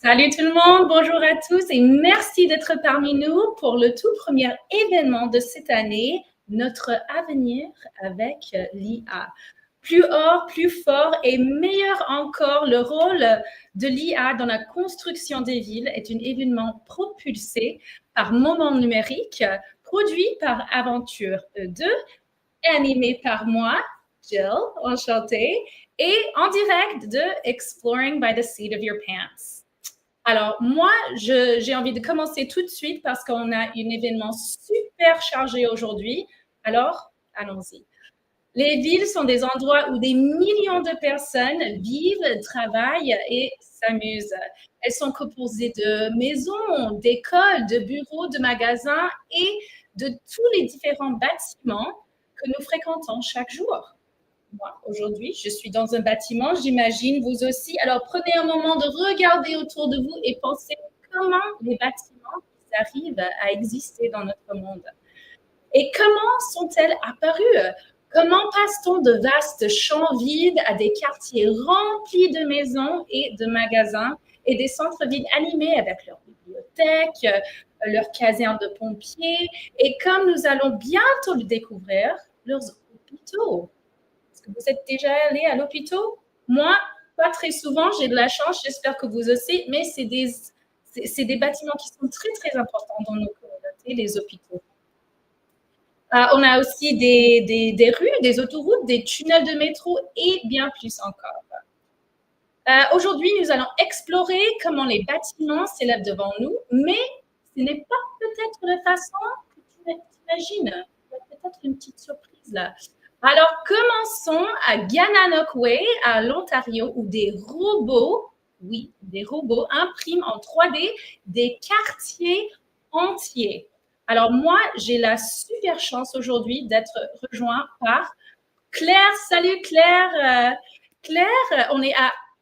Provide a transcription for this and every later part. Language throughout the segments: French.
Salut tout le monde, bonjour à tous et merci d'être parmi nous pour le tout premier événement de cette année, notre avenir avec l'IA. Plus haut, plus fort et meilleur encore, le rôle de l'IA dans la construction des villes est un événement propulsé par Moment Numérique, produit par Aventure E2, animé par moi, Jill, enchantée, et en direct de Exploring by the Seat of Your Pants. Alors, moi, j'ai envie de commencer tout de suite parce qu'on a un événement super chargé aujourd'hui. Alors, allons-y. Les villes sont des endroits où des millions de personnes vivent, travaillent et s'amusent. Elles sont composées de maisons, d'écoles, de bureaux, de magasins et de tous les différents bâtiments que nous fréquentons chaque jour. Moi, aujourd'hui, je suis dans un bâtiment, j'imagine vous aussi. Alors, prenez un moment de regarder autour de vous et pensez comment les bâtiments arrivent à exister dans notre monde. Et comment sont-elles apparues? Comment passe-t-on de vastes champs vides à des quartiers remplis de maisons et de magasins et des centres-villes animés avec leurs bibliothèques, leurs casernes de pompiers et, comme nous allons bientôt le découvrir, leurs hôpitaux? Vous êtes déjà allé à l'hôpital? Moi, pas très souvent, j'ai de la chance, j'espère que vous aussi, mais c'est des bâtiments qui sont très, très importants dans nos communautés, les hôpitaux. On a aussi des rues, des autoroutes, des tunnels de métro et bien plus encore. Aujourd'hui, nous allons explorer comment les bâtiments s'élèvent devant nous, mais ce n'est pas peut-être la façon que tu imagines. Il y a peut-être une petite surprise là. Alors, commençons à Gananoque, à l'Ontario, où des robots, oui, des robots impriment en 3D des quartiers entiers. Alors, moi, j'ai la super chance aujourd'hui d'être rejoint par Claire. Salut Claire. Claire, on est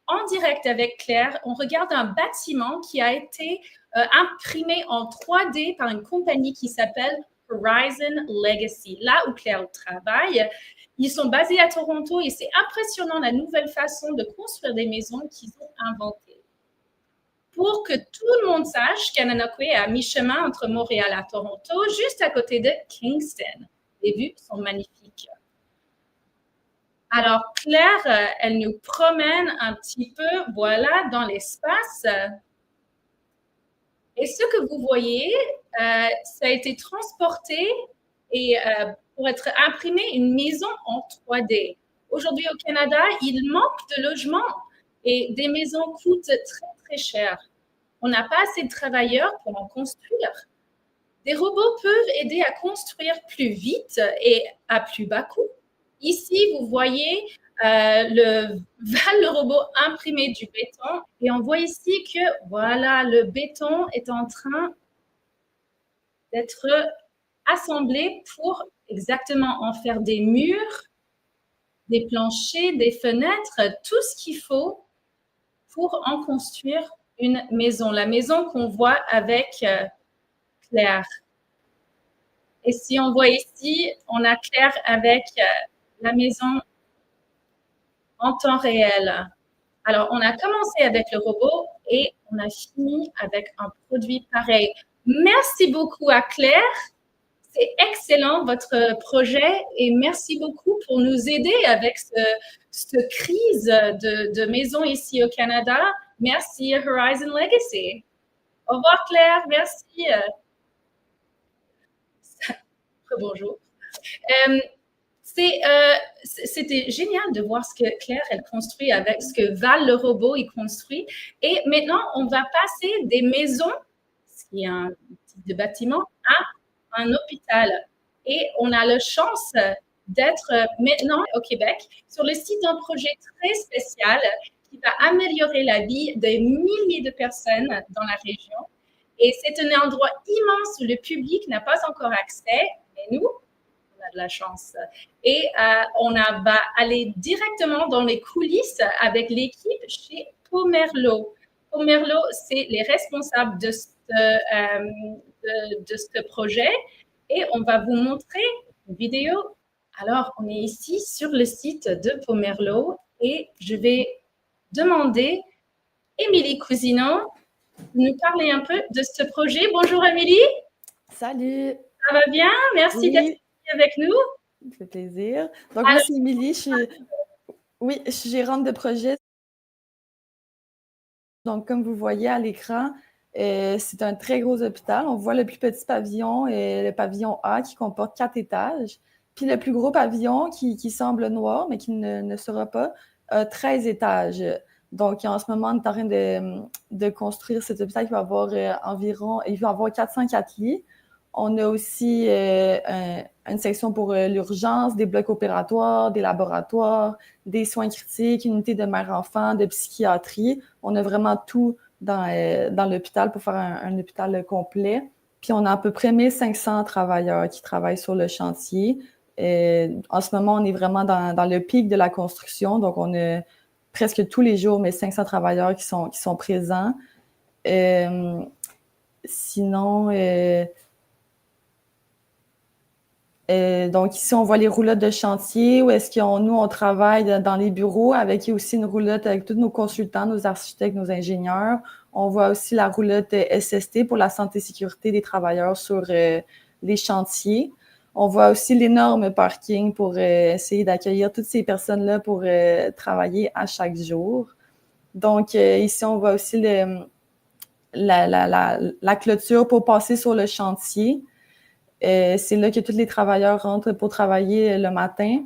en direct avec Claire. On regarde un bâtiment qui a été imprimé en 3D par une compagnie qui s'appelle Horizon Legacy. Là où Claire travaille, ils sont basés à Toronto et c'est impressionnant la nouvelle façon de construire des maisons qu'ils ont inventées. Pour que tout le monde sache, Gananoque est à mi-chemin entre Montréal et Toronto, juste à côté de Kingston. Les vues sont magnifiques. Alors, Claire, elle nous promène un petit peu, voilà, dans l'espace. Et ce que vous voyez, ça a été transporté et pour être imprimé une maison en 3D. Aujourd'hui au Canada, il manque de logements et des maisons coûtent très, très cher. On n'a pas assez de travailleurs pour en construire. Des robots peuvent aider à construire plus vite et à plus bas coût. Ici, vous voyez le robot imprimé du béton et on voit ici que voilà, le béton est en train d'être assemblé pour exactement en faire des murs, des planchers, des fenêtres, tout ce qu'il faut pour en construire une maison. La maison qu'on voit avec Claire. Et si on voit ici, on a Claire avec la maison en temps réel. Alors, on a commencé avec le robot et on a fini avec un produit pareil. Merci beaucoup à Claire. C'est excellent votre projet et merci beaucoup pour nous aider avec cette crise de maison ici au Canada. Merci Horizon Legacy. Au revoir Claire, merci. Bonjour. C'était génial de voir ce que Claire, elle construit avec ce que Val, le robot, il construit. Et maintenant, on va passer des maisons, ce qui est un type de bâtiment, à un hôpital. Et on a la chance d'être maintenant au Québec sur le site d'un projet très spécial qui va améliorer la vie de milliers de personnes dans la région. Et c'est un endroit immense où le public n'a pas encore accès, mais nous, on a de la chance. Et on va aller directement dans les coulisses avec l'équipe chez Pomerleau. Pomerleau, c'est les responsables de ce projet et on va vous montrer une vidéo. Alors, on est ici sur le site de Pomerleau et je vais demander Émilie Cousineau nous parler un peu de ce projet. Bonjour Amélie. Salut! Ça va bien? Merci d'être Oui, ici avec nous. ça fait plaisir. Donc, moi, Alors, c'est Émilie. Je suis gérante de projet. Donc, comme vous voyez à l'écran, c'est un très gros hôpital. On voit le plus petit pavillon, le pavillon A, qui comporte 4 étages. Puis le plus gros pavillon, qui semble noir, mais qui ne sera pas, a 13 étages. Donc, en ce moment, on est en train de construire cet hôpital qui va avoir il va avoir 404 lits. On a aussi une section pour l'urgence, des blocs opératoires, des laboratoires, des soins critiques, une unité de mère-enfant, de psychiatrie. On a vraiment tout dans l'hôpital pour faire un hôpital complet. Puis on a à peu près 1500 travailleurs qui travaillent sur le chantier. En ce moment, on est vraiment dans le pic de la construction. Donc, on a presque tous les jours 1500 travailleurs qui sont présents. Sinon, donc ici, on voit les roulottes de chantier où est-ce qu'on nous, on travaille dans les bureaux avec aussi une roulotte avec tous nos consultants, nos architectes, nos ingénieurs. On voit aussi la roulotte SST pour la santé et sécurité des travailleurs sur les chantiers. On voit aussi l'énorme parking pour essayer d'accueillir toutes ces personnes-là pour travailler à chaque jour. Donc, ici, on voit aussi la clôture pour passer sur le chantier. C'est là que tous les travailleurs rentrent pour travailler le matin.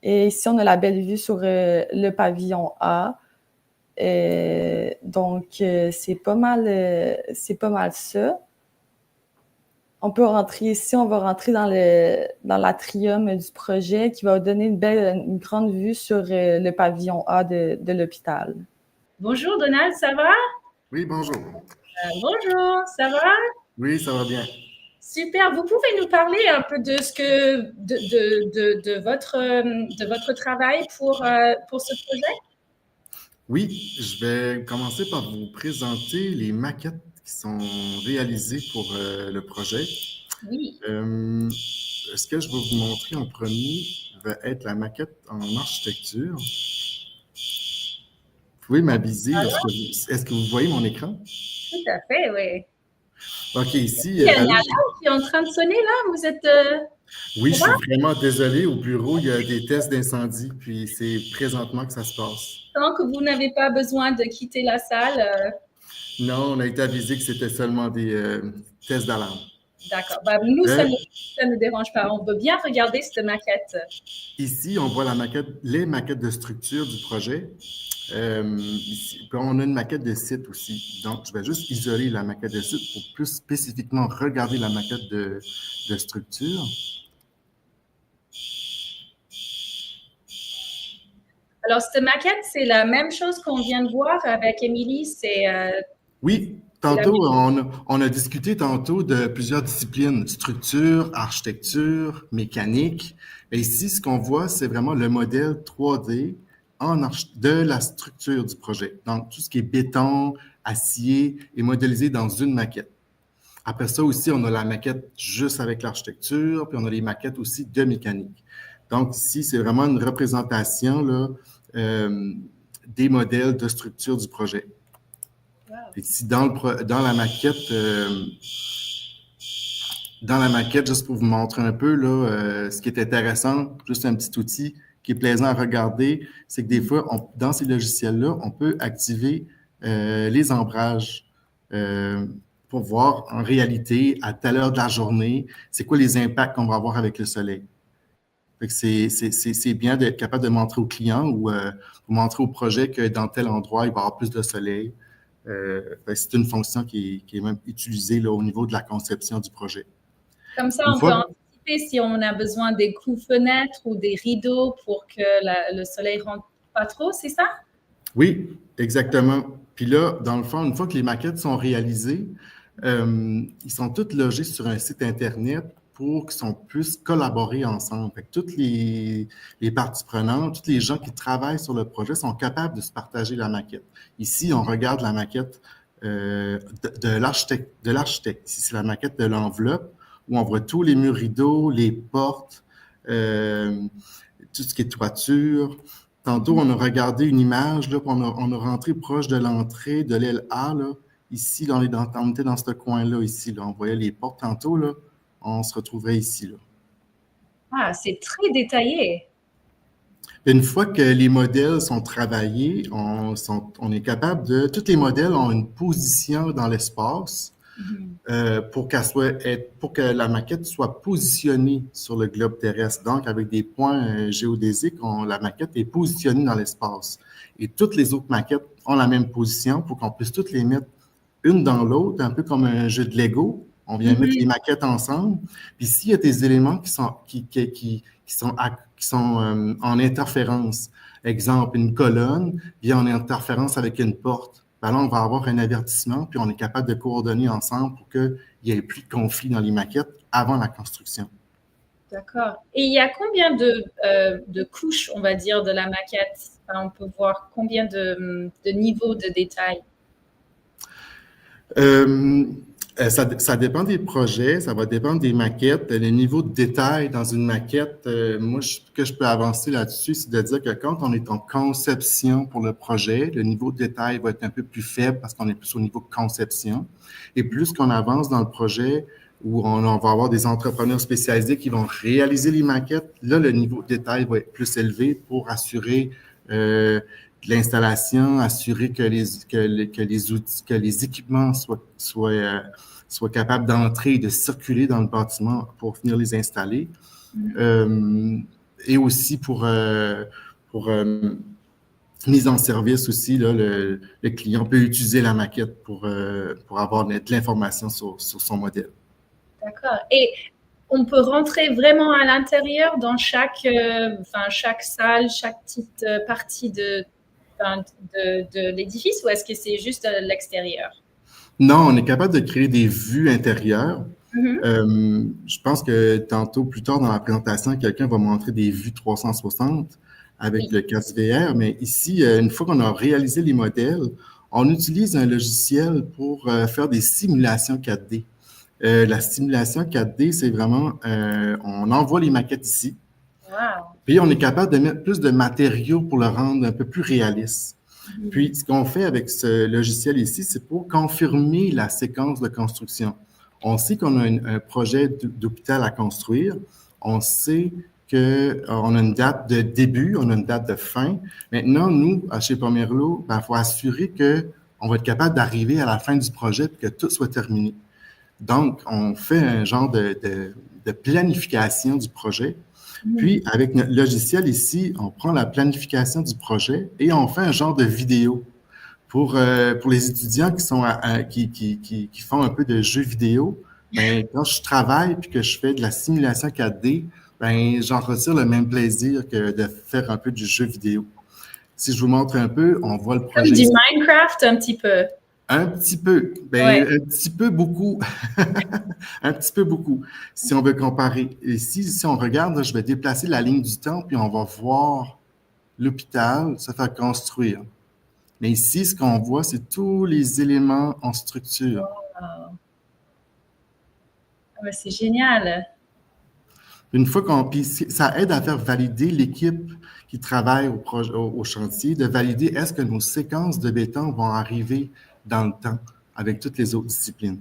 Et ici, on a la belle vue sur le pavillon A. Donc, c'est pas mal ça. On peut rentrer ici, on va rentrer dans l'atrium du projet qui va donner une grande vue sur le pavillon A de l'hôpital. bonjour Donald, ça va? Oui, bonjour. Bonjour, ça va? Oui, ça va bien. Super. Vous pouvez nous parler un peu de ce que de votre travail pour ce projet? Oui, je vais commencer par vous présenter les maquettes qui sont réalisées pour le projet. Oui. Ce que je vais vous montrer en premier va être la maquette en architecture. Vous pouvez m'aviser est-ce que vous voyez mon écran? Tout à fait, oui. OK, ici. Il y a une alarme qui est en train de sonner là. Vous êtes. Oui, je suis vraiment désolé. Au bureau, il y a des tests d'incendie, puis c'est présentement que ça se passe. Tant que vous n'avez pas besoin de quitter la salle. Non, on a été avisé que c'était seulement des tests d'alarme. D'accord. Nous, ça ne nous dérange pas. On veut bien regarder cette maquette. Ici, on voit les maquettes de structure du projet. Ici, puis on a une maquette de site aussi. Donc, je vais juste isoler la maquette de site pour plus spécifiquement regarder la maquette de structure. Alors, cette maquette, c'est la même chose qu'on vient de voir avec Émilie. Oui, tantôt, on a discuté tantôt de plusieurs disciplines, structure, architecture, mécanique. Et ici, ce qu'on voit, c'est vraiment le modèle 3D de la structure du projet. Donc, tout ce qui est béton, acier est modélisé dans une maquette. Après ça aussi, on a la maquette juste avec l'architecture, puis on a les maquettes aussi de mécanique. Donc, ici, c'est vraiment une représentation là, des modèles de structure du projet. Ici, dans la maquette, juste pour vous montrer un peu, là, ce qui est intéressant, juste un petit outil qui est plaisant à regarder, c'est que des fois, dans ces logiciels-là, on peut activer les ombrages pour voir en réalité, à telle heure de la journée, c'est quoi les impacts qu'on va avoir avec le soleil. Fait que c'est bien d'être capable de montrer au client ou montrer au projet que dans tel endroit, il va y avoir plus de soleil. C'est une fonction qui est même utilisée là, au niveau de la conception du projet. Comme ça, on peut anticiper si on a besoin des coups-fenêtres ou des rideaux pour que le soleil ne rentre pas trop, c'est ça? Oui, exactement. Puis là, dans le fond, une fois que les maquettes sont réalisées, ils sont toutes logés sur un site Internet pour qu'on puisse collaborer ensemble. Fait que toutes les parties prenantes, tous les gens qui travaillent sur le projet sont capables de se partager la maquette. Ici, on regarde la maquette de l'architecte. Ici, c'est la maquette de l'enveloppe où on voit tous les murs rideaux, les portes, tout ce qui est toiture. Tantôt, on a regardé une image, là, on a rentré proche de l'entrée de l'aile A, là, ici, on était dans ce coin-là, ici, là. On voyait les portes tantôt, là. On se retrouverait ici, là. Ah, c'est très détaillé. Une fois que les modèles sont travaillés, on est capable de... Tous les modèles ont une position dans l'espace pour que la maquette soit positionnée sur le globe terrestre. Donc, avec des points géodésiques, la maquette est positionnée dans l'espace. Et toutes les autres maquettes ont la même position pour qu'on puisse toutes les mettre une dans l'autre, un peu comme un jeu de Lego. On vient mettre les maquettes ensemble. Puis s'il y a des éléments qui sont en interférence, exemple, une colonne vient en interférence avec une porte, ben là, on va avoir un avertissement, puis on est capable de coordonner ensemble pour qu'il n'y ait plus de conflit dans les maquettes avant la construction. D'accord. Et il y a combien de couches, on va dire, de la maquette? Enfin, on peut voir combien de niveaux de détail? Ça dépend des projets, ça va dépendre des maquettes. Le niveau de détail dans une maquette, moi, ce que je peux avancer là-dessus, c'est de dire que quand on est en conception pour le projet, le niveau de détail va être un peu plus faible parce qu'on est plus au niveau de conception. Et plus qu'on avance dans le projet, où on va avoir des entrepreneurs spécialisés qui vont réaliser les maquettes, là, le niveau de détail va être plus élevé pour assurer l'installation, assurer que les outils, que les équipements soient capables d'entrer et de circuler dans le bâtiment pour venir les installer. Et aussi pour mise en service aussi, là, le client peut utiliser la maquette pour avoir de l'information sur son modèle. D'accord. Et on peut rentrer vraiment à l'intérieur dans chaque salle, chaque petite partie de l'édifice, ou est-ce que c'est juste l'extérieur? Non, on est capable de créer des vues intérieures. Je pense que tantôt, plus tard dans la présentation, quelqu'un va montrer des vues 360 avec le casque VR, mais ici, une fois qu'on a réalisé les modèles, on utilise un logiciel pour faire des simulations 4D. La simulation 4D, c'est vraiment, on envoie les maquettes ici, puis on est capable de mettre plus de matériaux pour le rendre un peu plus réaliste. Puis, ce qu'on fait avec ce logiciel ici, c'est pour confirmer la séquence de construction. On sait qu'on a un projet d'hôpital à construire. On sait qu'on a une date de début, on a une date de fin. Maintenant, nous, chez Pomerleau, il faut assurer qu'on va être capable d'arriver à la fin du projet et que tout soit terminé. Donc, on fait un genre de planification du projet. Puis, avec notre logiciel ici, on prend la planification du projet et on fait un genre de vidéo pour les étudiants qui font un peu de jeux vidéo. Ben, quand je travaille puis que je fais de la simulation 4D, ben, j'en retire le même plaisir que de faire un peu du jeu vidéo. Si je vous montre un peu, on voit le projet. Comme du Minecraft, un petit peu. Un petit peu, ben, un petit peu beaucoup, un petit peu beaucoup, si on veut comparer. Et si on regarde, je vais déplacer la ligne du temps, puis on va voir l'hôpital se faire construire. Mais ici, ce qu'on voit, c'est tous les éléments en structure. Wow. Ah, c'est génial. Une fois puis ça aide à faire valider l'équipe qui travaille au chantier, de valider est-ce que nos séquences de béton vont arriver dans le temps avec toutes les autres disciplines.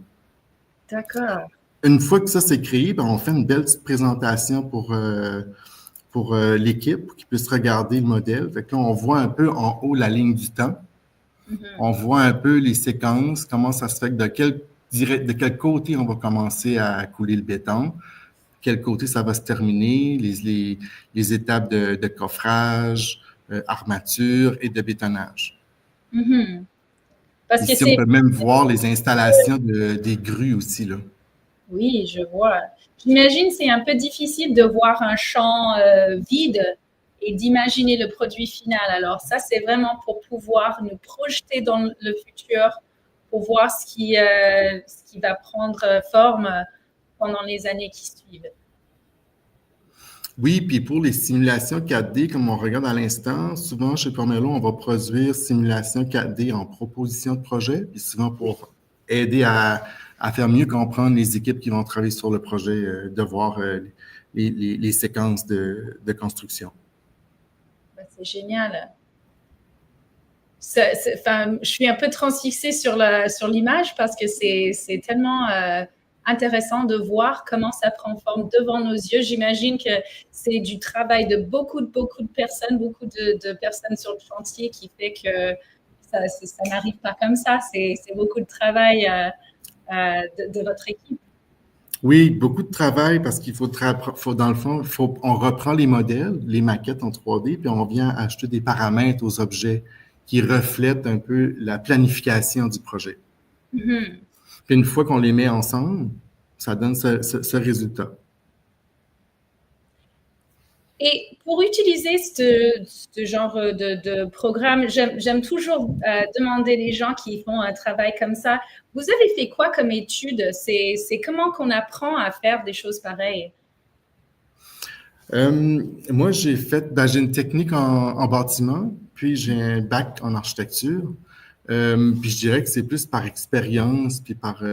D'accord. Une fois que ça c'est créé, ben, on fait une belle petite présentation pour l'équipe, pour qu'ils puissent regarder le modèle. Fait que là, on voit un peu en haut la ligne du temps. On voit un peu les séquences, comment ça se fait, de quel côté on va commencer à couler le béton, quel côté ça va se terminer, les étapes de coffrage, armature et de bétonnage. Parce ici, que on peut même voir les installations des grues aussi, là. Oui, je vois. J'imagine c'est un peu difficile de voir un champ vide et d'imaginer le produit final. Alors ça, c'est vraiment pour pouvoir nous projeter dans le futur, pour voir ce qui va prendre forme pendant les années qui suivent. Oui, puis pour les simulations 4D, comme on regarde à l'instant, souvent chez Pomerleau, on va produire simulations 4D en proposition de projet, puis souvent pour aider à faire mieux comprendre les équipes qui vont travailler sur le projet, de voir les séquences de construction. C'est génial. Enfin, je suis un peu transfixée sur l'image parce que c'est tellement intéressant de voir comment ça prend forme devant nos yeux. J'imagine que c'est du travail de beaucoup de personnes, beaucoup de personnes sur le chantier qui fait que ça n'arrive pas comme ça. C'est beaucoup de travail de votre équipe. Oui, beaucoup de travail parce qu'il faut, dans le fond, on reprend les modèles, les maquettes en 3D, puis on vient ajouter des paramètres aux objets qui reflètent un peu la planification du projet. Mm-hmm. Puis une fois qu'on les met ensemble, ça donne ce résultat. Et pour utiliser ce genre de programme, j'aime toujours demander les gens qui font un travail comme ça, vous avez fait quoi comme étude? C'est comment qu'on apprend à faire des choses pareilles? Moi, j'ai une technique en bâtiment, puis j'ai un bac en architecture. Puis je dirais que c'est plus par expérience, puis par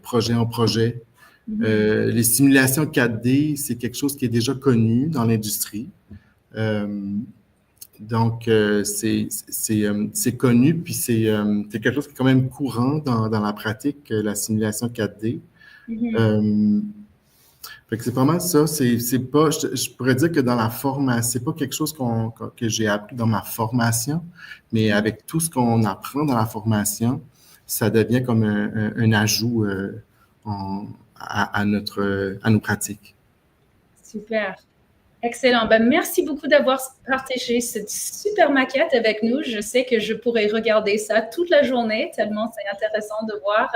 projet en projet. Les simulations 4D, c'est quelque chose qui est déjà connu dans l'industrie. Donc, c'est connu, puis c'est quelque chose qui est quand même courant dans la pratique, la simulation 4D. Fait que c'est pas mal ça. C'est pas, je pourrais dire que dans la formation, c'est pas quelque chose que j'ai appris dans ma formation, mais avec tout ce qu'on apprend dans la formation, ça devient comme un ajout à nos pratiques. Super. Excellent. Ben, merci beaucoup d'avoir partagé cette super maquette avec nous. Je sais que je pourrais regarder ça toute la journée, tellement c'est intéressant de voir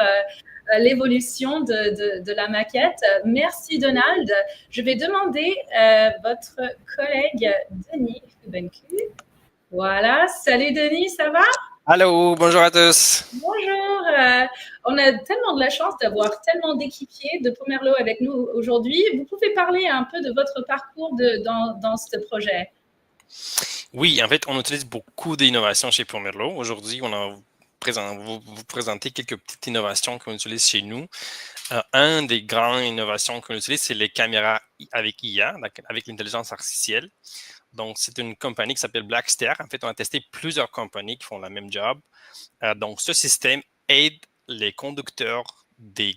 l'évolution de la maquette. Merci, Donald. Je vais demander votre collègue Denis Fubenku. Voilà. Salut, Denis, ça va? Allô, bonjour à tous. Bonjour. On a tellement de la chance d'avoir tellement d'équipiers de Pomerleau avec nous aujourd'hui. Vous pouvez parler un peu de votre parcours dans ce projet? Oui, en fait, on utilise beaucoup d'innovations chez Pomerleau. Aujourd'hui, on a vous présenter quelques petites innovations qu'on utilise chez nous. Un des grandes innovations qu'on utilise, c'est les caméras avec IA, avec l'intelligence artificielle. Donc, c'est une compagnie qui s'appelle Blackster. En fait, on a testé plusieurs compagnies qui font le même job. Donc, ce système aide les conducteurs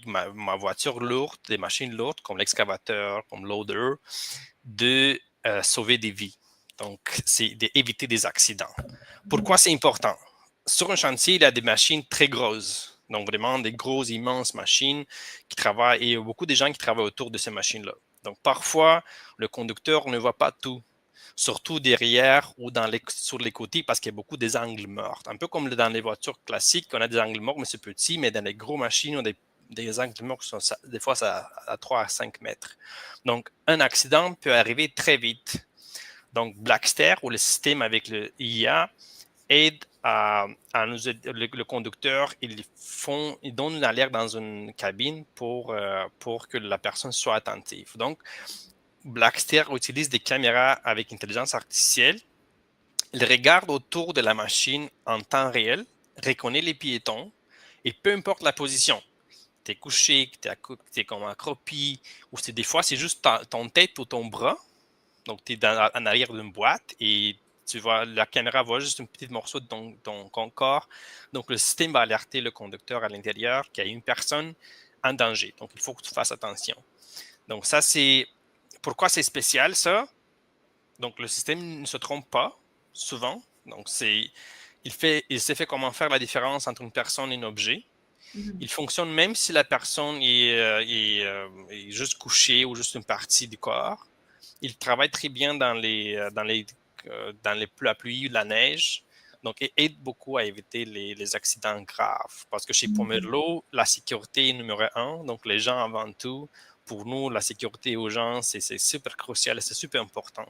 ma voiture lourde, des machines lourdes comme l'excavateur, comme loader, de sauver des vies. Donc, c'est d'éviter des accidents. Pourquoi c'est important? Sur un chantier, il y a des machines très grosses. Donc, vraiment des grosses, immenses machines qui travaillent. Et il y a beaucoup de gens qui travaillent autour de ces machines-là. Donc, parfois, le conducteur ne voit pas tout, surtout derrière ou sur les côtés parce qu'il y a beaucoup des angles morts. Un peu comme dans les voitures classiques, on a des angles morts, mais c'est petit, mais dans les gros machines, on a des angles morts qui sont des fois à 3 à 5 mètres. Donc, un accident peut arriver très vite. Donc, Blackster ou le système avec le IA aide le conducteur, ils donnent l'alerte dans une cabine pour que la personne soit attentive. Donc, Blackster utilise des caméras avec intelligence artificielle. Il regarde autour de la machine en temps réel, reconnaît les piétons et peu importe la position. Tu es couché, tu es comme accroupi, ou des fois c'est juste ton tête ou ton bras. Donc, tu es en arrière d'une boîte et tu vois, la caméra voit juste un petit morceau de ton corps. Donc, le système va alerter le conducteur à l'intérieur qu'il y a une personne en danger. Donc, il faut que tu fasses attention. Donc, ça, c'est pourquoi c'est spécial, ça. Donc, le système ne se trompe pas souvent. Donc, il sait fait comment faire la différence entre une personne et un objet. Il fonctionne même si la personne est juste couchée ou juste une partie du corps. Il travaille très bien dans la pluie ou la neige. Donc, il aide beaucoup à éviter les accidents graves. Parce que chez Pomerleau, la sécurité est numéro 1. Donc, les gens avant tout. Pour nous, la sécurité aux gens, c'est super crucial et c'est super important.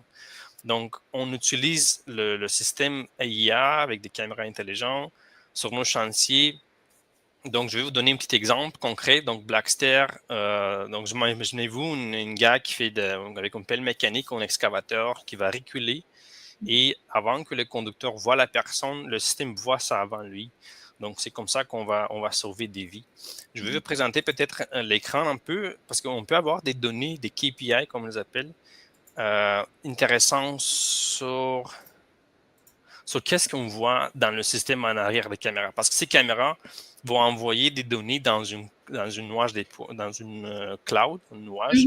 Donc, on utilise le système IA avec des caméras intelligentes sur nos chantiers. Donc, je vais vous donner un petit exemple concret. Donc, Blackster, donc imaginez-vous une gars qui fait avec une pelle mécanique ou un excavateur qui va reculer et avant que le conducteur voit la personne, le système voit ça avant lui. Donc, c'est comme ça qu'on va sauver des vies. Je vais vous présenter peut-être l'écran un peu parce qu'on peut avoir des données, des KPI, comme on les appelle, intéressants sur sur qu'est-ce qu'on voit dans le système en arrière des caméras. Parce que ces caméras vont envoyer des données dans une nuage, dans une cloud, une nuage,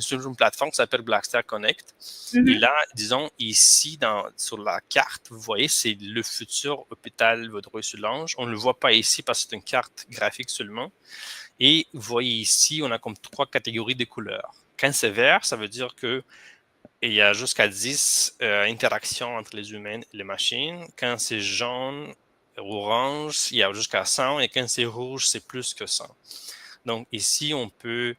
sur une plateforme qui s'appelle Blackstar Connect. Et là, disons, ici, sur la carte, vous voyez, c'est le futur hôpital Vaudreuil-sur-Lange. On ne le voit pas ici parce que c'est une carte graphique seulement. Et vous voyez ici, on a comme 3 catégories de couleurs. Quand c'est vert, ça veut dire que il y a jusqu'à 10 interactions entre les humains et les machines. Quand c'est jaune, orange, il y a jusqu'à 100. Et quand c'est rouge, c'est plus que 100. Donc ici, on peut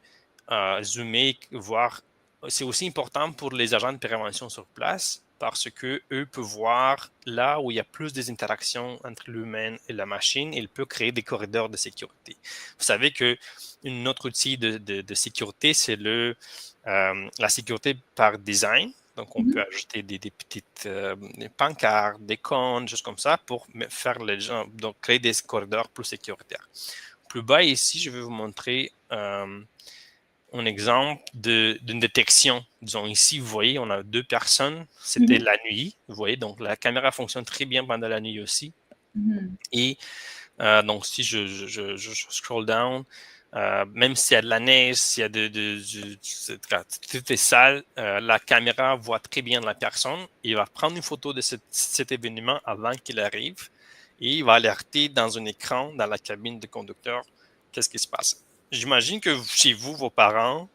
zoomer, voir. C'est aussi important pour les agents de prévention sur place parce qu'eux peuvent voir là où il y a plus des interactions entre l'humain et la machine et ils peuvent créer des corridors de sécurité. Vous savez qu'un autre outil de sécurité, c'est la sécurité par design. Donc, on peut ajouter des petites pancartes, des cônes, choses comme ça pour faire les gens, donc créer des corridors plus sécuritaires. Plus bas ici, je vais vous montrer un exemple d'une détection. Disons ici, vous voyez, on a 2 personnes. C'était la nuit, vous voyez. Donc, la caméra fonctionne très bien pendant la nuit aussi. Et donc, si je scroll down, même s'il y a de la neige, s'il y a tout est sale, la caméra voit très bien la personne. Il va prendre une photo de cet événement avant qu'il arrive et il va alerter dans un écran dans la cabine de conducteur qu'est-ce qui se passe. J'imagine que chez vous, vos parents,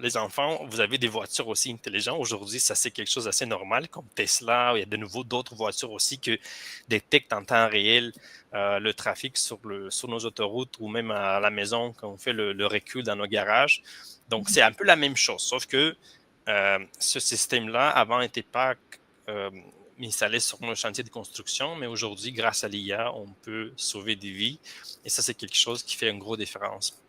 les enfants, vous avez des voitures aussi intelligentes. Aujourd'hui, ça c'est quelque chose d'assez normal, comme Tesla. Il y a de nouveau d'autres voitures aussi qui détectent en temps réel le trafic sur nos autoroutes ou même à la maison quand on fait le recul dans nos garages. Donc, c'est un peu la même chose, sauf que ce système-là, avant, n'était pas installé sur nos chantiers de construction, mais aujourd'hui, grâce à l'IA, on peut sauver des vies. Et ça, c'est quelque chose qui fait une grosse différence.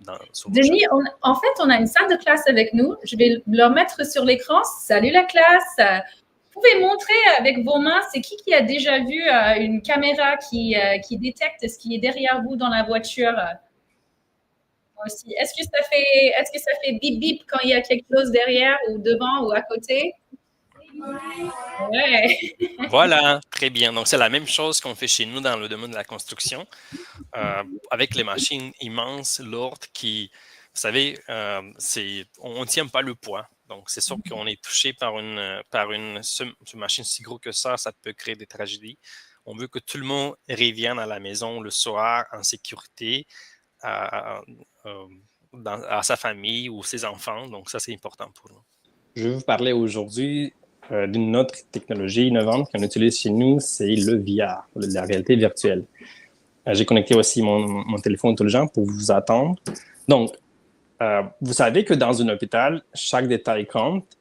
Denis, en fait, on a une salle de classe avec nous. Je vais leur mettre sur l'écran. Salut la classe. Vous pouvez montrer avec vos mains, c'est qui a déjà vu une caméra qui détecte ce qui est derrière vous dans la voiture? Moi aussi. Est-ce que ça fait bip bip quand il y a quelque chose derrière ou devant ou à côté? Ouais. Voilà, très bien. Donc, c'est la même chose qu'on fait chez nous dans le domaine de la construction, avec les machines immenses, lourdes, qui, vous savez, on ne tient pas le poids. Donc, c'est sûr qu'on est touché par une machine si gros que ça peut créer des tragédies. On veut que tout le monde revienne à la maison le soir en sécurité, à sa famille ou ses enfants. Donc, ça, c'est important pour nous. Je vais vous parler aujourd'hui d'une autre technologie innovante qu'on utilise chez nous, c'est le VR, la réalité virtuelle. J'ai connecté aussi mon téléphone intelligent pour vous attendre. Donc, vous savez que dans un hôpital, chaque détail compte.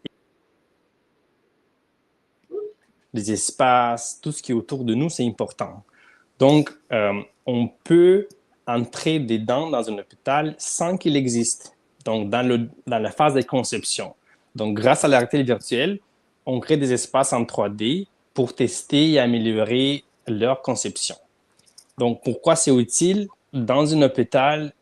Les espaces, tout ce qui est autour de nous, c'est important. Donc, on peut entrer dedans dans un hôpital sans qu'il existe, donc dans la phase de conception. Donc, grâce à la réalité virtuelle, on crée des espaces en 3D pour tester et améliorer leur conception. Donc, pourquoi c'est utile? Dans un hôpital,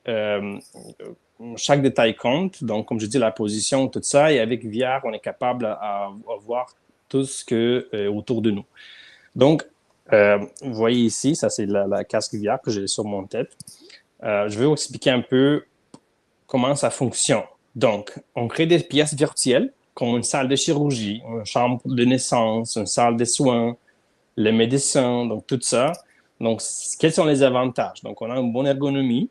chaque détail compte. Donc, comme je dis, la position, tout ça. Et avec VR, on est capable à voir tout ce que autour de nous. Donc, vous voyez ici, ça c'est la casque VR que j'ai sur mon tête. Je vais vous expliquer un peu comment ça fonctionne. Donc, on crée des pièces virtuelles comme une salle de chirurgie, une chambre de naissance, une salle de soins, les médecins, donc tout ça. Donc, quels sont les avantages? Donc, on a une bonne ergonomie,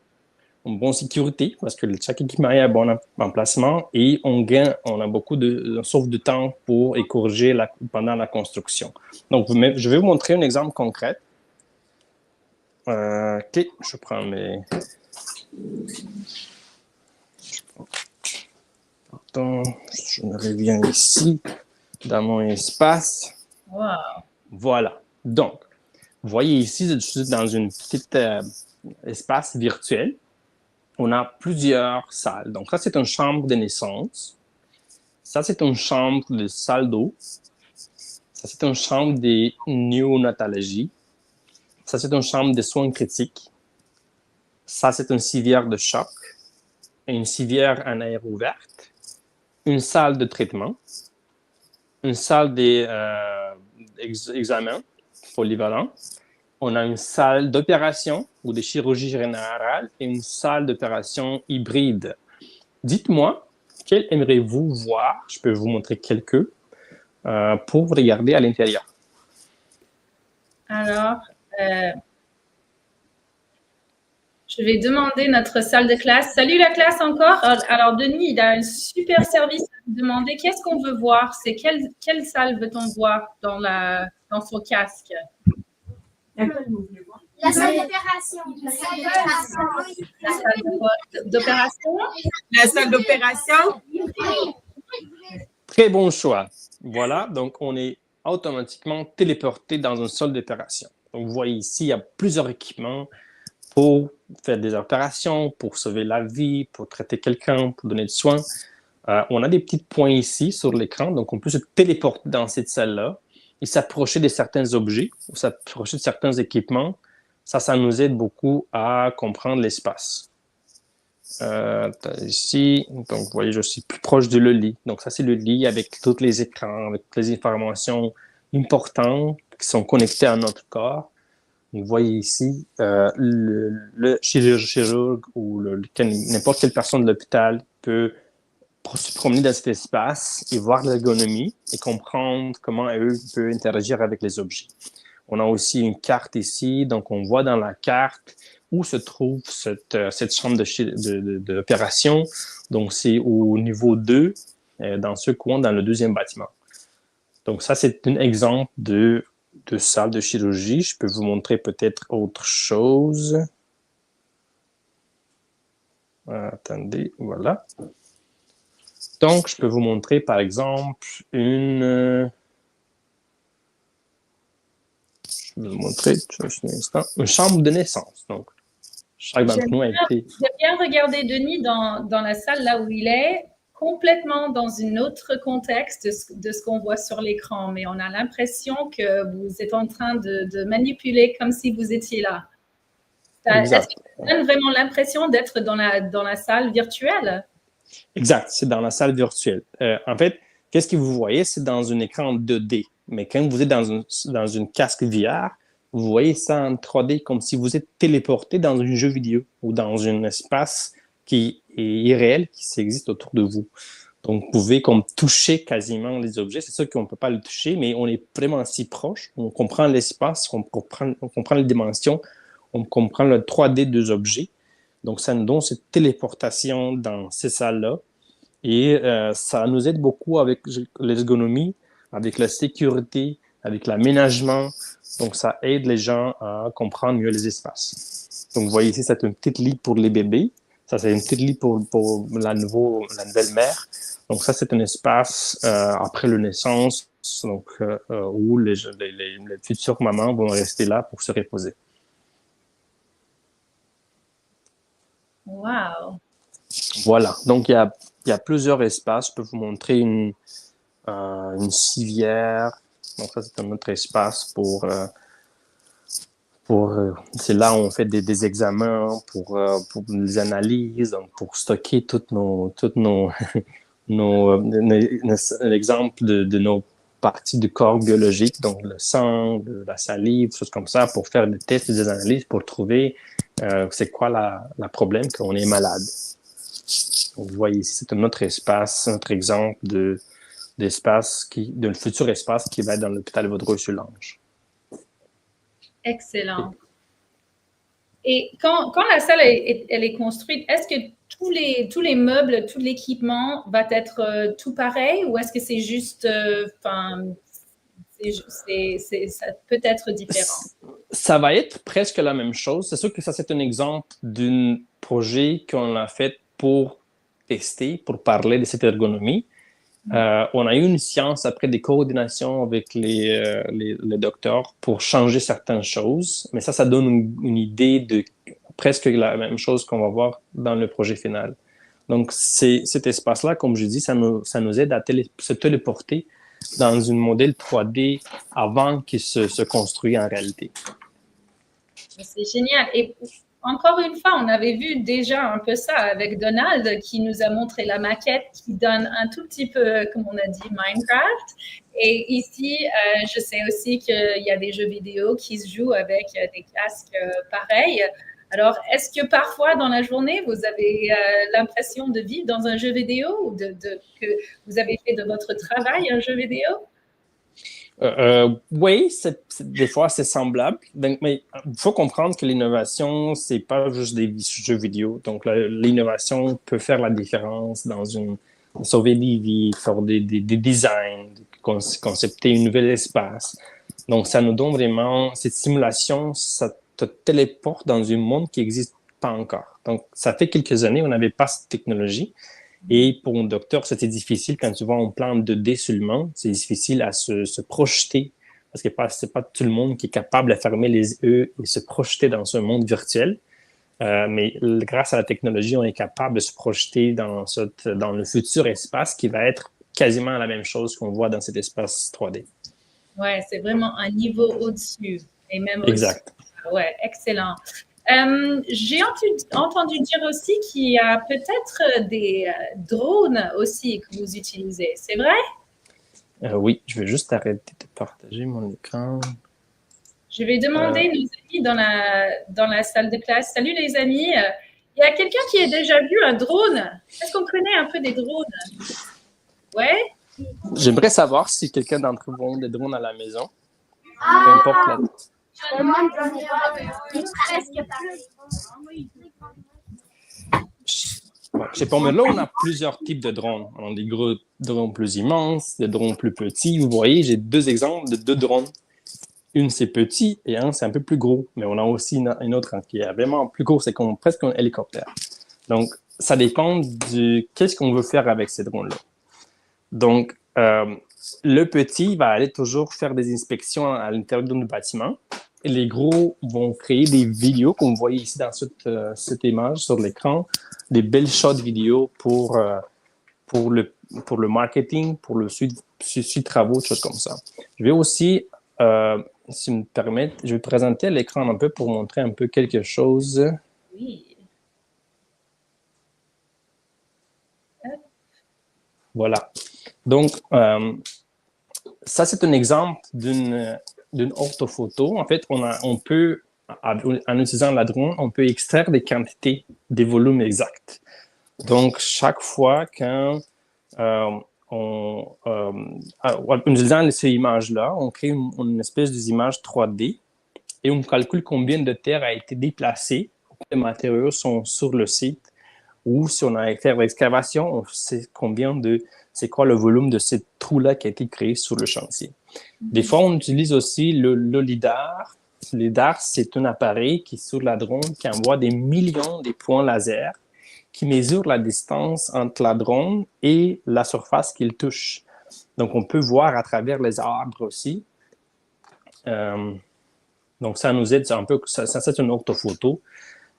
une bonne sécurité, parce que chaque équipement est à bon emplacement et on a beaucoup on sauve du temps pour corriger pendant la construction. Donc, je vais vous montrer un exemple concret. OK, je prends mes... Je reviens ici, dans mon espace. Wow. Voilà. Donc, vous voyez ici, je suis dans une petite espace virtuel. On a plusieurs salles. Donc, ça, c'est une chambre de naissance. Ça, c'est une chambre de salle d'eau. Ça, c'est une chambre de néonatologie. Ça, c'est une chambre de soins critiques. Ça, c'est une civière de choc. Une civière en air ouverte. Une salle de traitement, une salle d'examen, polyvalent. On a une salle d'opération ou de chirurgie générale et une salle d'opération hybride. Dites-moi, quel aimeriez-vous voir? Je peux vous montrer quelques pour regarder à l'intérieur. Alors, je vais demander notre salle de classe. Salut la classe encore. Alors, Denis, il a un super service à vous demander. Qu'est-ce qu'on veut voir? C'est quelle salle veut-on voir dans son casque? La salle d'opération. La salle d'opération? La salle d'opération. Très bon choix. Voilà, donc on est automatiquement téléporté dans une salle d'opération. Donc, vous voyez ici, il y a plusieurs équipements pour faire des opérations, pour sauver la vie, pour traiter quelqu'un, pour donner des soins. On a des petits points ici sur l'écran, donc on peut se téléporter dans cette salle-là et s'approcher de certains objets ou s'approcher de certains équipements. Ça nous aide beaucoup à comprendre l'espace. Ici, donc vous voyez, je suis plus proche de le lit. Donc ça, c'est le lit avec tous les écrans, avec toutes les informations importantes qui sont connectées à notre corps. Vous voyez ici, le chirurgue ou n'importe quelle personne de l'hôpital peut se promener dans cet espace et voir l'ergonomie et comprendre comment eux peuvent interagir avec les objets. On a aussi une carte ici, donc on voit dans la carte où se trouve cette chambre d'opération. Donc, c'est au niveau 2, dans ce coin, dans le deuxième bâtiment. Donc, ça, c'est un exemple de salle de chirurgie. Je peux vous montrer peut-être autre chose. Attendez, voilà. Donc, je peux vous montrer, par exemple, une chambre de naissance. Donc, chaque d'entre nous a été... J'ai bien regardé Denis dans la salle là où il est, complètement dans un autre contexte de ce qu'on voit sur l'écran, mais on a l'impression que vous êtes en train de manipuler comme si vous étiez là. Est-ce que ça donne vraiment l'impression d'être dans la salle virtuelle? Exact, c'est dans la salle virtuelle. En fait, qu'est-ce que vous voyez? C'est dans un écran 2D. Mais quand vous êtes dans une casque VR, vous voyez ça en 3D comme si vous êtes téléporté dans un jeu vidéo ou dans un espace qui est irréel, qui existe autour de vous. Donc, vous pouvez comme toucher quasiment les objets. C'est sûr qu'on ne peut pas le toucher, mais on est vraiment si proche. On comprend l'espace, on comprend les dimensions, on comprend le 3D des objets. Donc, ça nous donne cette téléportation dans ces salles-là. Et ça nous aide beaucoup avec l'ergonomie, avec la sécurité, avec l'aménagement. Donc, ça aide les gens à comprendre mieux les espaces. Donc, vous voyez ici, c'est un petit lit pour les bébés. Ça, c'est un petit lit pour la nouvelle mère. Donc, ça, c'est un espace après la naissance, donc, où les futures mamans vont rester là pour se reposer. Wow! Voilà. Donc, il y a plusieurs espaces. Je peux vous montrer une civière. Donc, ça, c'est un autre espace c'est là où on fait des examens pour les analyses, donc pour stocker toutes l'exemple de nos parties du corps biologique, donc le sang, la salive, choses comme ça, pour faire des tests et des analyses pour trouver c'est quoi la problème qu'on est malade. Donc, vous voyez ici, c'est un autre espace, un autre exemple d'un futur espace qui va être dans l'hôpital Vaudreuil-sur-Lange. Excellent. Et quand la salle elle est construite, est-ce que tous les meubles, tout l'équipement va être tout pareil ou est-ce que c'est juste, ça peut être différent? Ça va être presque la même chose. C'est sûr que ça, c'est un exemple d'un projet qu'on a fait pour tester, pour parler de cette ergonomie. On a eu une séance après des coordinations avec les docteurs pour changer certaines choses, mais ça donne une idée de presque la même chose qu'on va voir dans le projet final. Donc, cet espace-là, comme je dis, ça nous aide à se téléporter dans un modèle 3D avant qu'il se construise en réalité. C'est génial. Et encore une fois, on avait vu déjà un peu ça avec Donald qui nous a montré la maquette qui donne un tout petit peu, comme on a dit, Minecraft. Et ici, je sais aussi qu'il y a des jeux vidéo qui se jouent avec des casques pareils. Alors, est-ce que parfois dans la journée, vous avez l'impression de vivre dans un jeu vidéo ou que vous avez fait de votre travail un jeu vidéo? Oui, des fois, c'est semblable. Donc, mais il faut comprendre que l'innovation, c'est pas juste des jeux vidéo. Donc, l'innovation peut faire la différence sauver des vies, faire des designs, concepter un nouvel espace. Donc, ça nous donne vraiment, cette simulation, ça te téléporte dans un monde qui n'existe pas encore. Donc, ça fait quelques années, on n'avait pas cette technologie. Et pour un docteur, c'était difficile quand tu vois un plan 2D seulement. C'est difficile à se projeter parce que c'est pas tout le monde qui est capable de fermer les yeux et se projeter dans ce monde virtuel. Mais grâce à la technologie, on est capable de se projeter dans le futur espace qui va être quasiment la même chose qu'on voit dans cet espace 3D. Ouais, c'est vraiment un niveau au-dessus. Et même exact. Ouais, excellent. J'ai entendu dire aussi qu'il y a peut-être des drones aussi que vous utilisez. C'est vrai? Oui, je vais juste arrêter de partager mon écran. Je vais demander nos amis dans la salle de classe. Salut les amis. Il y a quelqu'un qui a déjà vu un drone? Est-ce qu'on connaît un peu des drones? Ouais? J'aimerais savoir si quelqu'un d'entre vous a des drones à la maison. Peu importe la... Chez Pomerleau, on a plusieurs types de drones. On a des gros drones plus immenses, des drones plus petits. Vous voyez, j'ai 2 exemples de 2 drones. Une, c'est petit et un, c'est un peu plus gros. Mais on a aussi une autre qui est vraiment plus gros, c'est comme presque un hélicoptère. Donc, ça dépend de qu'est-ce qu'on veut faire avec ces drones-là. Donc, le petit va aller toujours faire des inspections à l'intérieur du bâtiment. Et les gros vont créer des vidéos, comme vous voyez ici dans cette image sur l'écran, des belles shots vidéo pour le marketing, pour le suivi de travaux, des choses comme ça. Je vais aussi, si vous me permettez, je vais présenter l'écran un peu pour montrer un peu quelque chose. Oui. Voilà. Donc, ça, c'est un exemple d'une orthophoto. En fait, on peut, en utilisant la drone, on peut extraire des quantités, des volumes exacts. Donc, chaque fois qu'en utilisant ces images-là, on crée une espèce d'image 3D et on calcule combien de terre a été déplacée, combien de matériaux sont sur le site, ou si on a fait l'excavation, on sait c'est quoi le volume de ce trou-là qui a été créé sur le chantier. Des fois, on utilise aussi le LIDAR. Le LIDAR, c'est un appareil qui est sur la drone qui envoie des millions de points laser qui mesurent la distance entre la drone et la surface qu'il touche. Donc, on peut voir à travers les arbres aussi. Donc, ça nous aide un peu. Ça c'est une orthophoto.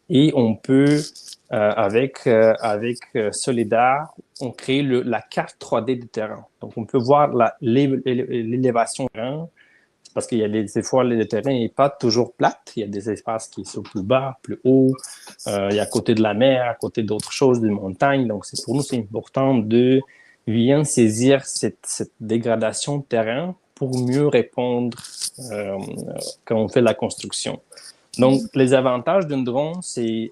Et on peut, avec ce LIDAR, on crée la carte 3D du terrain. Donc, on peut voir l'élévation du terrain, parce qu'il y a des fois, le terrain n'est pas toujours plat. Il y a des espaces qui sont plus bas, plus hauts. Il y a à côté de la mer, à côté d'autres choses, des montagnes. Donc, pour nous, c'est important de bien saisir cette dégradation de terrain pour mieux répondre quand on fait la construction. Donc, les avantages d'un drone, c'est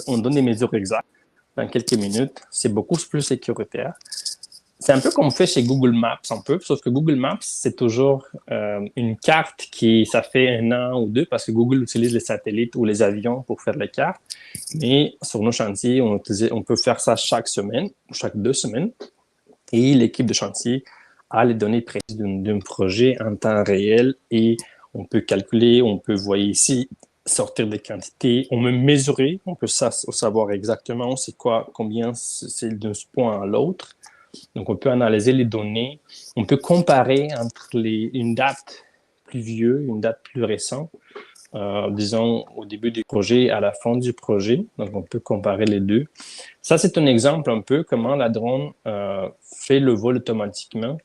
on donne des mesures exactes dans quelques minutes. C'est beaucoup plus sécuritaire. C'est un peu comme on fait chez Google Maps, un peu, sauf que Google Maps, c'est toujours une carte ça fait 1 an ou 2 parce que Google utilise les satellites ou les avions pour faire les cartes. Mais sur nos chantiers, on peut faire ça chaque semaine ou chaque 2 semaines. Et l'équipe de chantier a les données précises d'un projet en temps réel et on peut calculer, on peut, voir ici, sortir des quantités, on peut mesurer, on peut savoir exactement combien c'est d'un point à l'autre. Donc, on peut analyser les données, on peut comparer entre une date plus vieille, une date plus récente, disons au début du projet, à la fin du projet. Donc, on peut comparer les deux. Ça, c'est un exemple un peu comment la drone fait le vol automatiquement.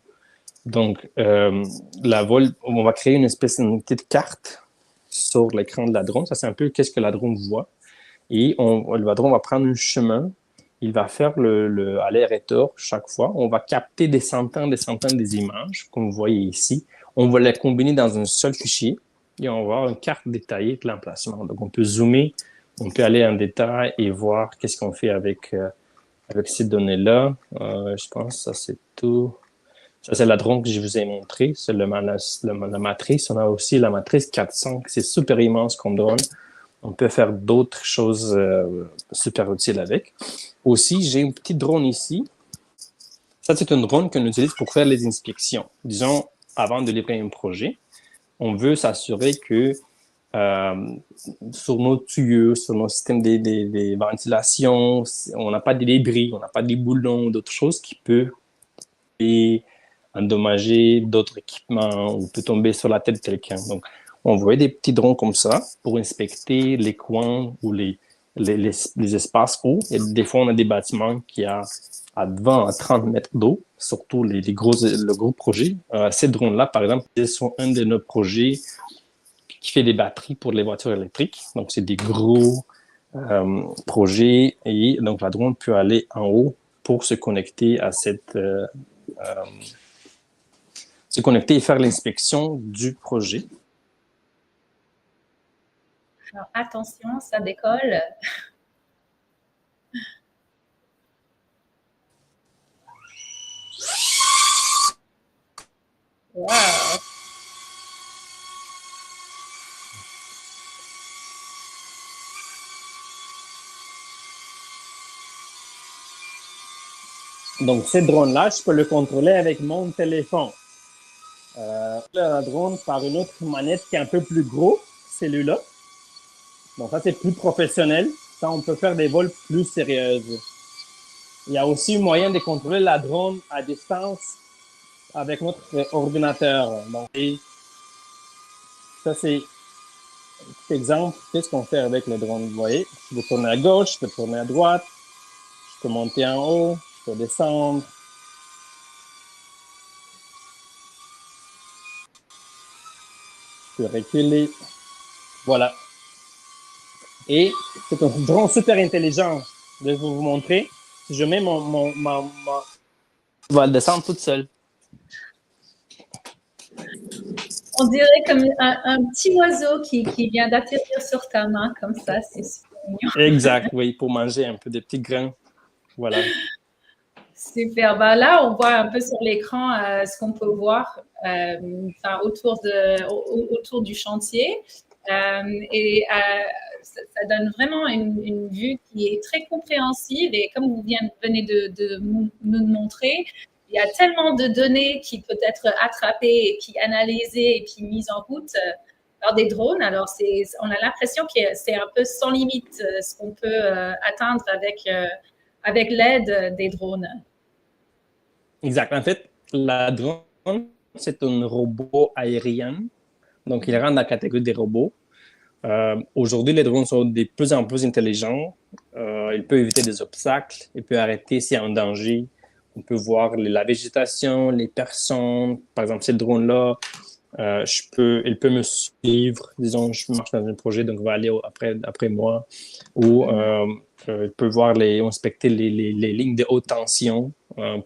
Donc, on va créer une espèce de petite carte sur l'écran de la drone. Ça, c'est un peu qu'est-ce que la drone voit. Et le drone va prendre un chemin. Il va faire le aller-retour chaque fois. On va capter des centaines des images, comme vous voyez ici. On va les combiner dans un seul fichier et on va avoir une carte détaillée de l'emplacement. Donc, on peut zoomer, on peut aller en détail et voir qu'est-ce qu'on fait avec ces données-là. Je pense que ça, c'est tout. Ça, c'est la drone que je vous ai montré. C'est la matrice. On a aussi la matrice 400. C'est super immense comme drone. On peut faire d'autres choses super utiles avec. Aussi, j'ai une petite drone ici. Ça, c'est une drone qu'on utilise pour faire les inspections. Disons, avant de livrer un projet, on veut s'assurer que sur nos tuyaux, sur nos systèmes de ventilation, on n'a pas de débris, on n'a pas des boulons, d'autres choses qui peuvent endommager d'autres équipements ou peut tomber sur la tête de quelqu'un. Donc, on voit des petits drones comme ça pour inspecter les coins ou les espaces hauts. Et des fois, on a des bâtiments qui ont à 20 à 30 mètres d'eau, surtout le gros projet. Ces drones-là, par exemple, ils sont un de nos projets qui fait des batteries pour les voitures électriques. Donc, c'est des gros projets. Et donc, la drone peut aller en haut pour se connecter à se connecter et faire l'inspection du projet. Alors, attention, ça décolle. Wow. Donc, ces drones-là, je peux le contrôler avec mon téléphone. Le drone par une autre manette qui est un peu plus gros, celui-là. Donc, ça, c'est plus professionnel. Ça, on peut faire des vols plus sérieux. Il y a aussi moyen de contrôler la drone à distance avec notre ordinateur. Donc, ça, c'est un petit exemple. Qu'est-ce qu'on fait avec le drone? Vous voyez, je peux tourner à gauche, je peux tourner à droite, je peux monter en haut, je peux descendre. Je peux reculer. Voilà. Et c'est un drone super intelligent. Je vais vous montrer. Si je mets va descendre toute seule. On dirait comme un petit oiseau qui vient d'atterrir sur ta main, comme ça, c'est super mignon. Exact, oui, pour manger un peu des petits grains. Voilà. Super. Ben là, on voit un peu sur l'écran ce qu'on peut voir autour du chantier. Ça donne vraiment une vue qui est très compréhensive. Et comme vous venez de nous montrer, il y a tellement de données qui peuvent être attrapées et puis analysées et puis mises en route par des drones. Alors, on a l'impression que c'est un peu sans limite ce qu'on peut atteindre avec l'aide des drones. Exact. En fait, la drone, c'est un robot aérien. Donc, il rentre dans la catégorie des robots. Aujourd'hui, les drones sont de plus en plus intelligents. Ils peuvent éviter des obstacles. Ils peuvent arrêter s'il y a un danger. On peut voir la végétation, les personnes. Par exemple, ces drones-là, il peut me suivre. Disons, je marche dans un projet, donc il va aller après moi. Ou il peut inspecter les lignes de haute tension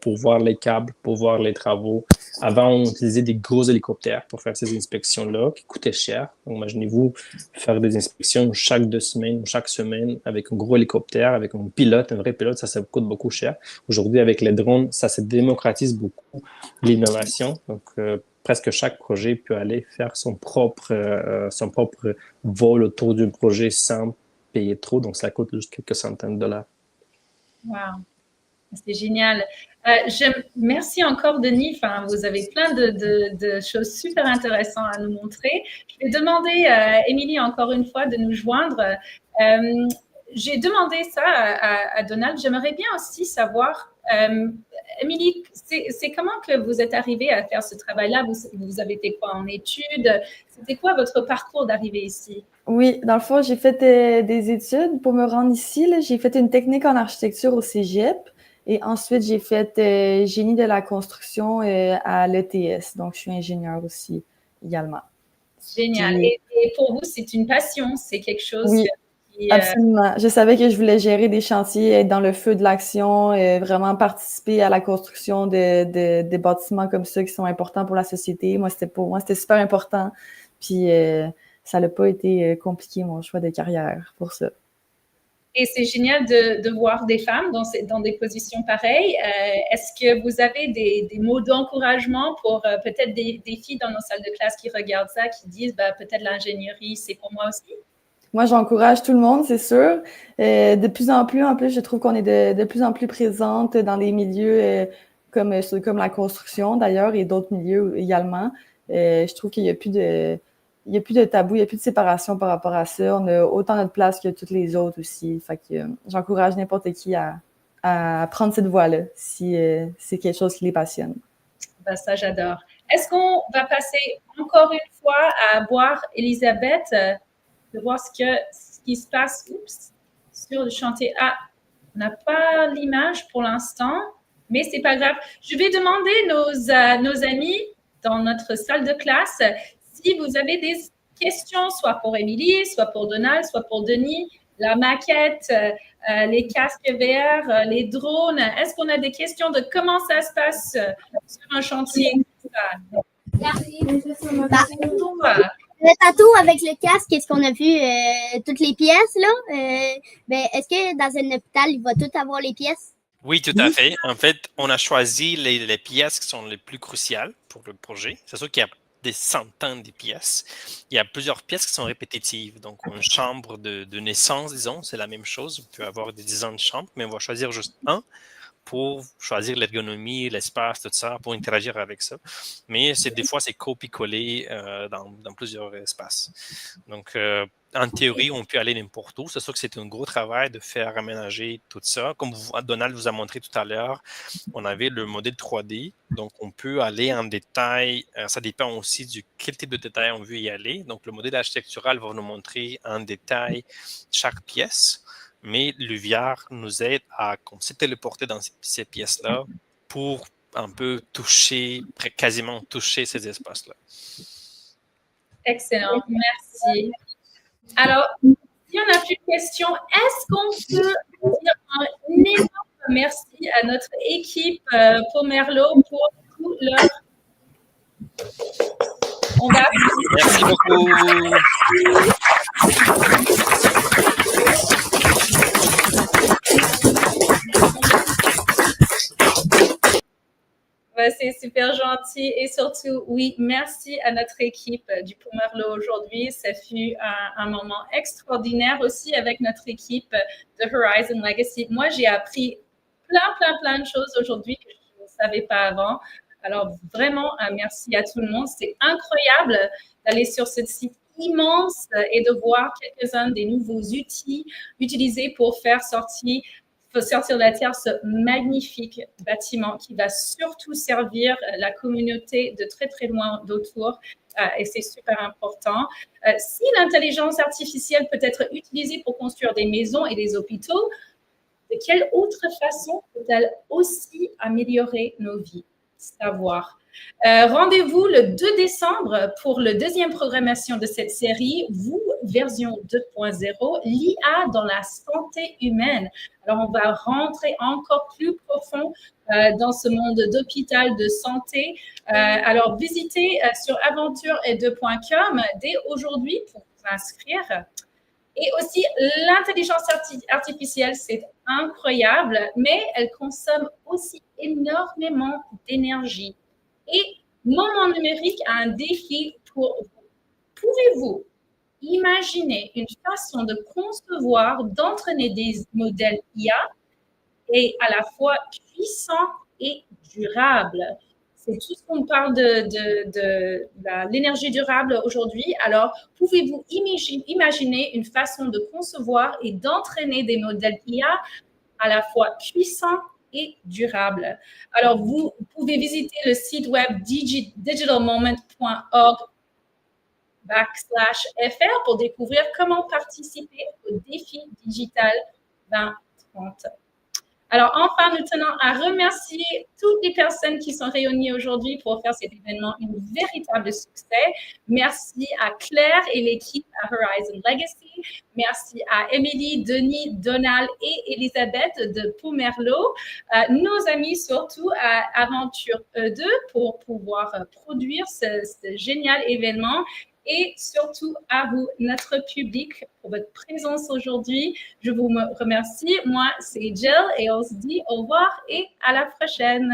pour voir les câbles, pour voir les travaux. Avant, on utilisait des gros hélicoptères pour faire ces inspections-là qui coûtaient cher. Donc, imaginez-vous faire des inspections chaque 2 semaines ou chaque semaine avec un gros hélicoptère, avec un pilote, un vrai pilote, ça coûte beaucoup cher. Aujourd'hui, avec les drones, ça se démocratise beaucoup l'innovation. Donc, presque chaque projet peut aller faire son propre vol autour d'un projet sans payer trop. Donc, ça coûte juste quelques centaines de dollars. Wow, c'est génial. Merci encore, Denis. Enfin, vous avez plein de choses super intéressantes à nous montrer. Je vais demander à Émilie encore une fois de nous joindre. J'ai demandé ça à Donald. J'aimerais bien aussi savoir, Émilie, c'est comment que vous êtes arrivée à faire ce travail-là? Vous avez été quoi en études? C'était quoi votre parcours d'arrivée ici? Oui, dans le fond, j'ai fait des études pour me rendre ici. J'ai fait une technique en architecture au Cégep et ensuite j'ai fait génie de la construction à l'ETS. Donc, je suis ingénieure aussi également. Génial. Puis- Et pour vous, c'est une passion, c'est quelque chose Oui, qui... absolument. Je savais que je voulais gérer des chantiers, être dans le feu de l'action, vraiment participer à la construction des bâtiments comme ça qui sont importants pour la société. Pour moi, c'était super important. Puis ça n'a pas été compliqué, mon choix de carrière pour ça. Et c'est génial de voir des femmes dans des positions pareilles. Est-ce que vous avez des mots d'encouragement pour peut-être des filles dans nos salles de classe qui regardent ça, qui disent peut-être l'ingénierie, c'est pour moi aussi? Moi, j'encourage tout le monde, c'est sûr. De plus en plus, je trouve qu'on est de plus en plus présente dans des milieux comme la construction, d'ailleurs, et d'autres milieux également. Je trouve qu'il n'y a plus de tabou, il n'y a plus de séparation par rapport à ça. On a autant notre place que toutes les autres aussi. Fait que j'encourage n'importe qui à prendre cette voie-là si c'est quelque chose qui les passionne. Ça, j'adore. Est-ce qu'on va passer encore une fois à voir Elisabeth, de voir ce qui se passe sur le chantier? Ah, on n'a pas l'image pour l'instant, mais c'est pas grave. Je vais demander nos amis dans notre salle de classe si vous avez des questions, soit pour Émilie, soit pour Donald, soit pour Denis, la maquette, les casques VR, les drones. Est-ce qu'on a des questions de comment ça se passe sur un chantier? Tantôt, avec le casque, est-ce qu'on a vu toutes les pièces, là? Est-ce que dans un hôpital, il va tout avoir les pièces? Oui, tout à fait. En fait, on a choisi les pièces qui sont les plus cruciales pour le projet. C'est sûr qu'il y a des centaines de pièces. Il y a plusieurs pièces qui sont répétitives. Donc, une chambre de naissance, disons, c'est la même chose. On peut avoir des dizaines de chambres, mais on va choisir juste un pour choisir l'ergonomie, l'espace, tout ça, pour interagir avec ça. Mais des fois, c'est copier-coller dans plusieurs espaces. Donc, en théorie, on peut aller n'importe où. C'est sûr que c'est un gros travail de faire aménager tout ça. Comme Donald vous a montré tout à l'heure, on avait le modèle 3D. Donc, on peut aller en détail. Ça dépend aussi du quel type de détail on veut y aller. Donc, le modèle architectural va nous montrer en détail chaque pièce. Mais le VR nous aide à se téléporter dans ces pièces-là pour un peu quasiment toucher ces espaces-là. Excellent, merci. Alors, si on n'a plus de questions, est-ce qu'on peut dire un énorme merci à notre équipe pour Merlot pour tout leur... On va... Merci beaucoup. C'est super gentil et surtout, oui, merci à notre équipe du Pomerleau aujourd'hui. Ça fut un moment extraordinaire aussi avec notre équipe de Horizon Legacy. Moi, j'ai appris plein de choses aujourd'hui que je ne savais pas avant. Alors, vraiment, merci à tout le monde. C'est incroyable d'aller sur ce site immense et de voir quelques-uns des nouveaux outils utilisés pour faire sortir de la terre ce magnifique bâtiment qui va surtout servir la communauté de très loin d'autour et c'est super important. Si l'intelligence artificielle peut être utilisée pour construire des maisons et des hôpitaux, de quelle autre façon peut-elle aussi améliorer nos vies? Savoir. Rendez-vous le 2 décembre pour la deuxième programmation de cette série, vous, version 2.0, l'IA dans la santé humaine. Alors, on va rentrer encore plus profond dans ce monde d'hôpital, de santé. Alors, visitez sur aventure2.com dès aujourd'hui pour vous inscrire. Et aussi, l'intelligence artificielle, c'est incroyable, mais elle consomme aussi énormément d'énergie. Et Moment Numérique a un défi pour vous. Pouvez-vous imaginer une façon de concevoir, d'entraîner des modèles IA et à la fois puissants et durables? C'est tout ce qu'on parle de l'énergie durable aujourd'hui. Alors, pouvez-vous imaginer une façon de concevoir et d'entraîner des modèles IA à la fois puissants et durables? Alors, vous pouvez visiter le site web digitalmoment.org/fr pour découvrir comment participer au défi digital 2030. Alors, enfin, nous tenons à remercier toutes les personnes qui sont réunies aujourd'hui pour faire cet événement un véritable succès. Merci à Claire et l'équipe à Horizon Legacy. Merci à Émilie, Denis, Donald et Elisabeth de Pomerleau. Nos amis surtout à Aventure E2 pour pouvoir produire ce génial événement. Et surtout à vous, notre public, pour votre présence aujourd'hui. Je vous remercie. Moi, c'est Jill et on se dit au revoir et à la prochaine.